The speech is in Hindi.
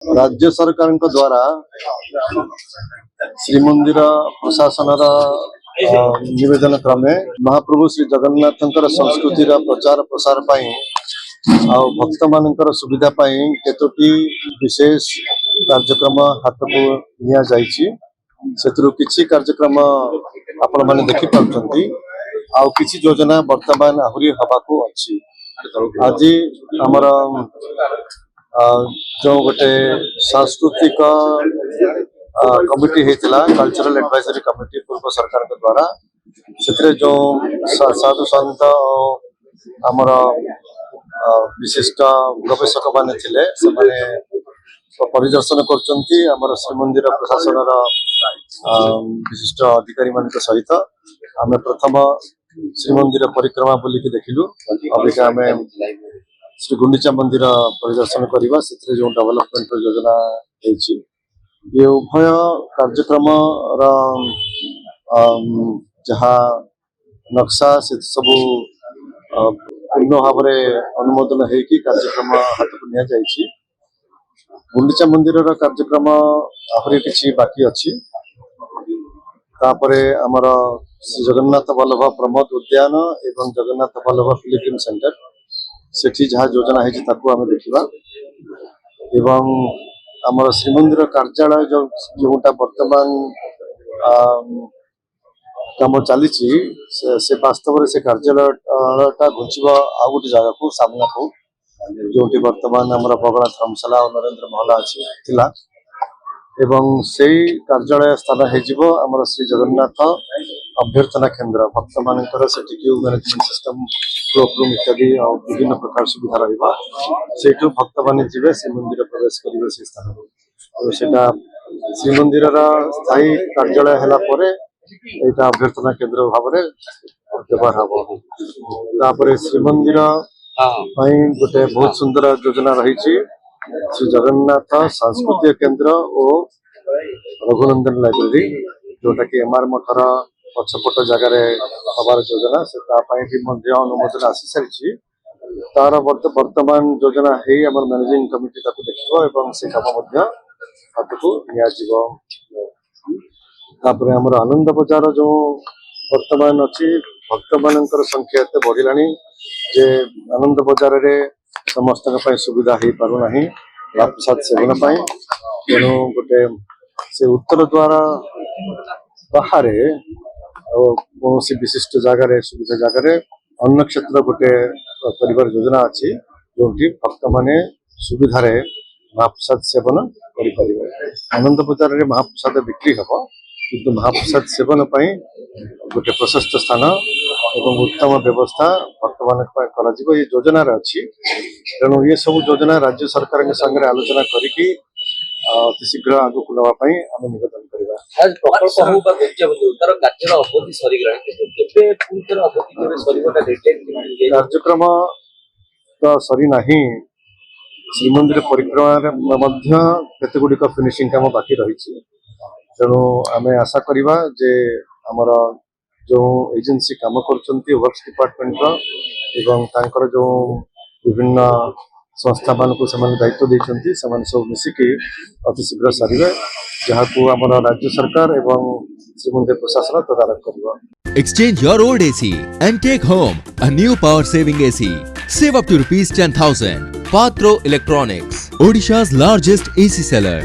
राज्य सरकार द्वारा श्रीमंदिर प्रशासन निवेदन क्रमे महाप्रभु श्री जगन्नाथ संस्कृति प्रचार प्रसार भक्त मान सुविधा केतोटी विशेष कार्यक्रम हाथ को नि किछि कार्यक्रम आपण मैंने देखिपार आउ किछि योजना वर्तमान आहरी हवाको अच्छी आज आमर जो गोटे सांस्कृतिक कमिटी होता कल्चरल एडवाइजरी कमिटी पूर्व सरकार के द्वारा से जो साधु संत आमर विशिष्ट गवेषक माने थिले से माने परिदर्शन कर श्रीमंदिर प्रशासन विशिष्ट अधिकारी मान सहित आम प्रथम श्रीमंदिर परिक्रमा बुलिकी देखिलु अबिका आम श्री गुंडीचा मंदिर परिदर्शन करवा से जो डेवलपमेंट योजना ये उभय कार्यक्रम जहाँ नक्शा से सब पूर्ण भाव अनुमोदन होगी कार्यक्रम हाथ को नि जाइए। गुंडीचा मंदिर कार्यक्रम आहरी किछि बाकी अच्छी तापरे आमर श्री जगन्नाथ वल्लभ प्रमोद उद्यान एवं जगन्नाथ वल्लभ पिलग्रिम सेंटर सेठी जहाँ योजना है आम देखा एवं आमर श्रीमंदिर कार्यालय जोटा वर्तमान काम चली से वास्तव से कार्यालय घुंचब आउ गोटे जगह को सामना को जो वर्तमान आमर बगड़ा धर्मशाला और नरेंद्र महला अच्छी एवं से कार्यालय स्थान होमर श्री जगन्नाथ अभ्यर्थना केन्द्र भक्त मान क्यू मैनेजमेंट सिस्टम क्लोकरूम इत्यादि विभिन्न प्रकार सुविधा रहा से भक्त मान जी श्रीमंदिर प्रवेश करेंगे से स्थान तो सेटा श्रीमंदिर स्थायी कार्यालय है यहाँ अभ्यर्थना केन्द्र भाव में व्यवहार हम श्रीमंदिर गोटे बहुत सुंदर योजना रही श्री जगन्नाथ सांस्कृतिक केन्द्र और रघुनंदन लाइब्रेरी जोटा कि एमआर मठर पछपट जगार हबार योजना से अनुमोदन आसी सारी तार वर्तमान योजना है मैनेजिंग कमिटी देखो से कम हाथ को नि आमर आनंद बजार जो वर्तमान अच्छी भक्त मान संख्या एत बढ़ला जे आनंद बजार रे समस्त सुविधा हो पारना प्रसाद सेवन तेणु गोटे से उत्तर द्वारा बाहर कौन विशिष्ट जगार सुविधा जगार अन्न क्षेत्र गोटे परिवार योजना अच्छी जो भक्त मान सुविधा महाप्रसाद सेवन कर आनंद बजार रे महाप्रसाद बिक्री हम किंतु महाप्रसाद सेवन गोटे प्रशस्त स्थान एवं उत्तम व्यवस्था वर्तमान ये योजना अच्छी तेणु ये सब योजना राज्य सरकार के संगे आलोचना करके अति शीघ्र आगे को नापी आम निवेदन कार्यक्रम तो सरीना श्रीमंदिर परिक्रमा केते गुड़िक फिनिशिंग काम बाकी रही तेणु आम आशा करवा जे आमर जो एजेंसी काम करछंती वर्क्स डिपार्टमेंट एवं तांकर जो विभिन्न संस्था मान को दायित्व देछंती सब मिसिकी अति शीघ्र सारे जहाँ को आमर राज्य सरकार एवं श्रीमंदिर प्रशासन तदारख करवा। Exchange your old AC and take home a new power saving AC. Save up to ₹10,000. Patro Electronics, Odisha's largest AC seller.